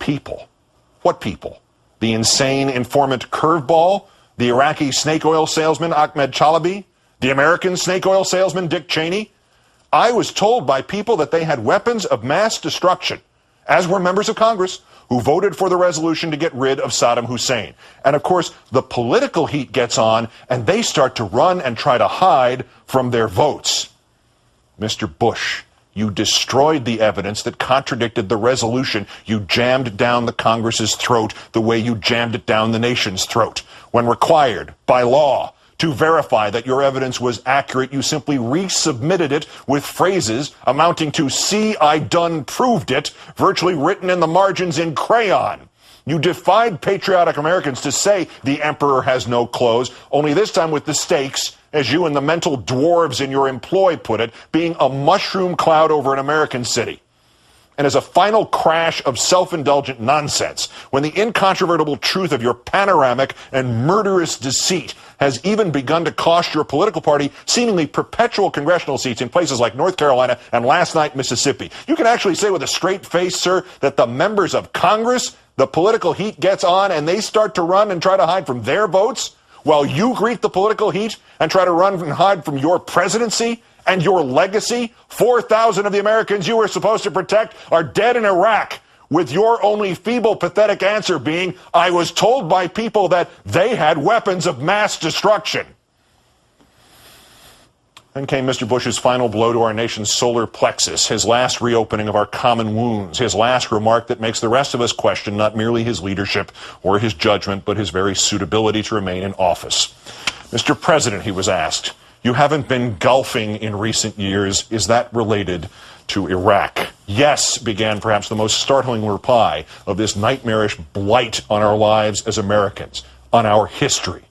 people? What people? The insane informant Curveball? The Iraqi snake oil salesman Ahmed Chalabi? The American snake oil salesman Dick Cheney? I was told by people that they had weapons of mass destruction, as were members of Congress who voted for the resolution to get rid of Saddam Hussein. And of course, the political heat gets on, and they start to run and try to hide from their votes. Mr. Bush, you destroyed the evidence that contradicted the resolution. You jammed down the Congress's throat the way you jammed it down the nation's throat. When required by law to verify that your evidence was accurate, you simply resubmitted it with phrases amounting to "see, I done proved it," virtually written in the margins in crayon. You defied patriotic Americans to say the emperor has no clothes, only this time with the stakes, as you and the mental dwarves in your employ put it, being a mushroom cloud over an American city. And as a final crash of self-indulgent nonsense, when the incontrovertible truth of your panoramic and murderous deceit has even begun to cost your political party seemingly perpetual congressional seats in places like North Carolina and last night Mississippi, you can actually say with a straight face, sir, that the members of Congress, the political heat gets on and they start to run and try to hide from their votes while you greet the political heat and try to run and hide from your presidency and your legacy. 4,000 of the Americans you were supposed to protect are dead in Iraq, with your only feeble, pathetic answer being, I was told by people that they had weapons of mass destruction. Then came Mr. Bush's final blow to our nation's solar plexus, his last reopening of our common wounds, his last remark that makes the rest of us question not merely his leadership or his judgment, but his very suitability to remain in office. Mr. President, he was asked, you haven't been golfing in recent years. Is that related to Iraq? Yes, began perhaps the most startling reply of this nightmarish blight on our lives as Americans, on our history.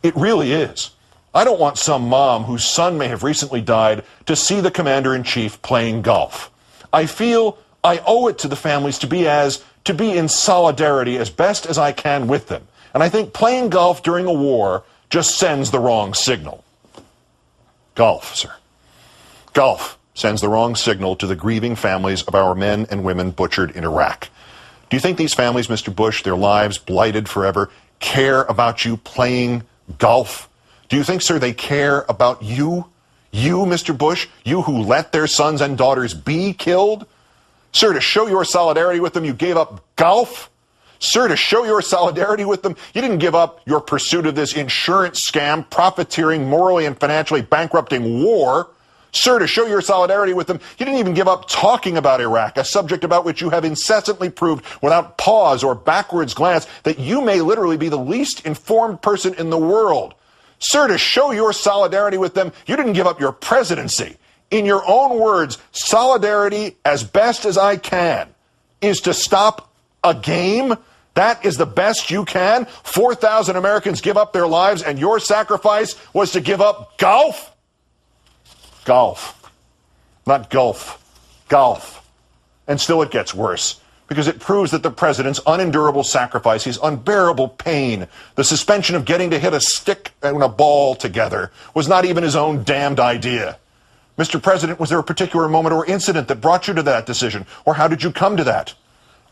It really is. I don't want some mom whose son may have recently died to see the commander-in-chief playing golf. I feel I owe it to the families to be in solidarity as best as I can with them. And I think playing golf during a war just sends the wrong signal. Golf, sir. Golf sends the wrong signal to the grieving families of our men and women butchered in Iraq. Do you think these families, Mr. Bush, their lives blighted forever, care about you playing golf? Do you think, sir, they care about you? You, Mr. Bush, you who let their sons and daughters be killed? Sir, to show your solidarity with them, you gave up golf? Sir, to show your solidarity with them, you didn't give up your pursuit of this insurance scam, profiteering, morally and financially bankrupting war. Sir, to show your solidarity with them, you didn't even give up talking about Iraq, a subject about which you have incessantly proved without pause or backwards glance that you may literally be the least informed person in the world. Sir, to show your solidarity with them, you didn't give up your presidency. In your own words, solidarity, as best as I can, is to stop a game? That is the best you can? 4,000 Americans give up their lives, and your sacrifice was to give up golf? Golf. Not gulf. Golf. And still it gets worse, because it proves that the president's unendurable sacrifice, his unbearable pain, the suspension of getting to hit a stick and a ball together, was not even his own damned idea. Mr. President, was there a particular moment or incident that brought you to that decision? Or how did you come to that?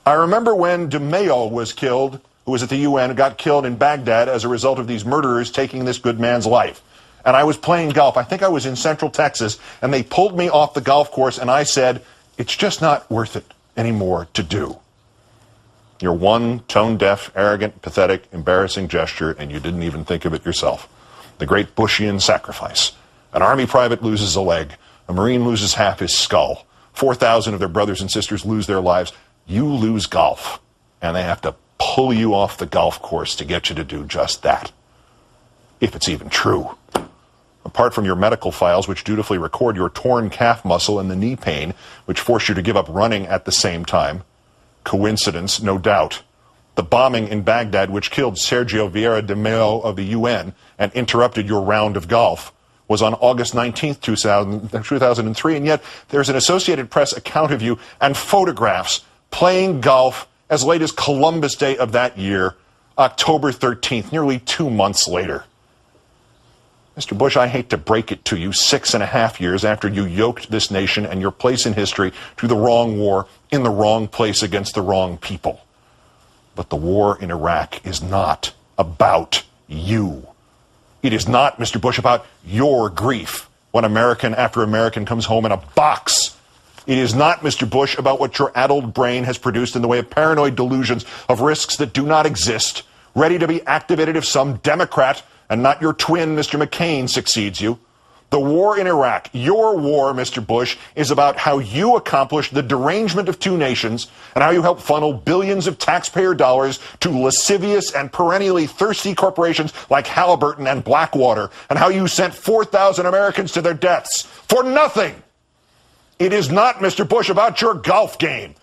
I remember when De Mayo was killed, who was at the UN, and got killed in Baghdad as a result of these murderers taking this good man's life. And I was playing golf. I think I was in Central Texas, and they pulled me off the golf course, and I said, it's just not worth it anymore to do. Your one tone-deaf, arrogant, pathetic, embarrassing gesture, and you didn't even think of it yourself. The great Bushian sacrifice. An Army private loses a leg. A Marine loses half his skull. 4,000 of their brothers and sisters lose their lives. You lose golf, and they have to pull you off the golf course to get you to do just that. If it's even true. Apart from your medical files, which dutifully record your torn calf muscle and the knee pain, which forced you to give up running at the same time. Coincidence, no doubt. The bombing in Baghdad, which killed Sergio Vieira de Mello of the UN and interrupted your round of golf, was on August 19th, 2003, and yet there's an Associated Press account of you and photographs playing golf as late as Columbus Day of that year, October 13th, nearly 2 months later. Mr. Bush, I hate to break it to you, 6.5 years after you yoked this nation and your place in history to the wrong war in the wrong place against the wrong people. But the war in Iraq is not about you. It is not, Mr. Bush, about your grief when American after American comes home in a box. It is not, Mr. Bush, about what your addled brain has produced in the way of paranoid delusions of risks that do not exist, ready to be activated if some Democrat and not your twin, Mr. McCain, succeeds you. The war in Iraq, your war, Mr. Bush, is about how you accomplished the derangement of two nations and how you helped funnel billions of taxpayer dollars to lascivious and perennially thirsty corporations like Halliburton and Blackwater, and how you sent 4,000 Americans to their deaths for nothing. It is not, Mr. Bush, about your golf game.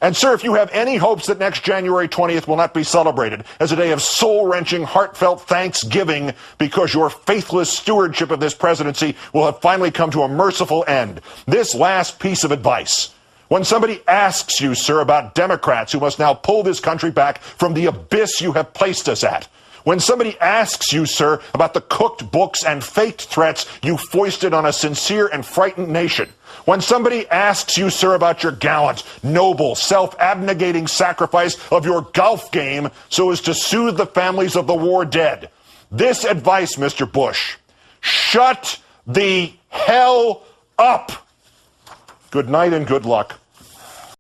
And, sir, if you have any hopes that next January 20th will not be celebrated as a day of soul-wrenching, heartfelt thanksgiving because your faithless stewardship of this presidency will have finally come to a merciful end, this last piece of advice: when somebody asks you, sir, about Democrats who must now pull this country back from the abyss you have placed us at, when somebody asks you, sir, about the cooked books and faked threats you foisted on a sincere and frightened nation, when somebody asks you, sir, about your gallant, noble, self-abnegating sacrifice of your golf game so as to soothe the families of the war dead, this advice, Mr. Bush: shut the hell up. Good night and good luck.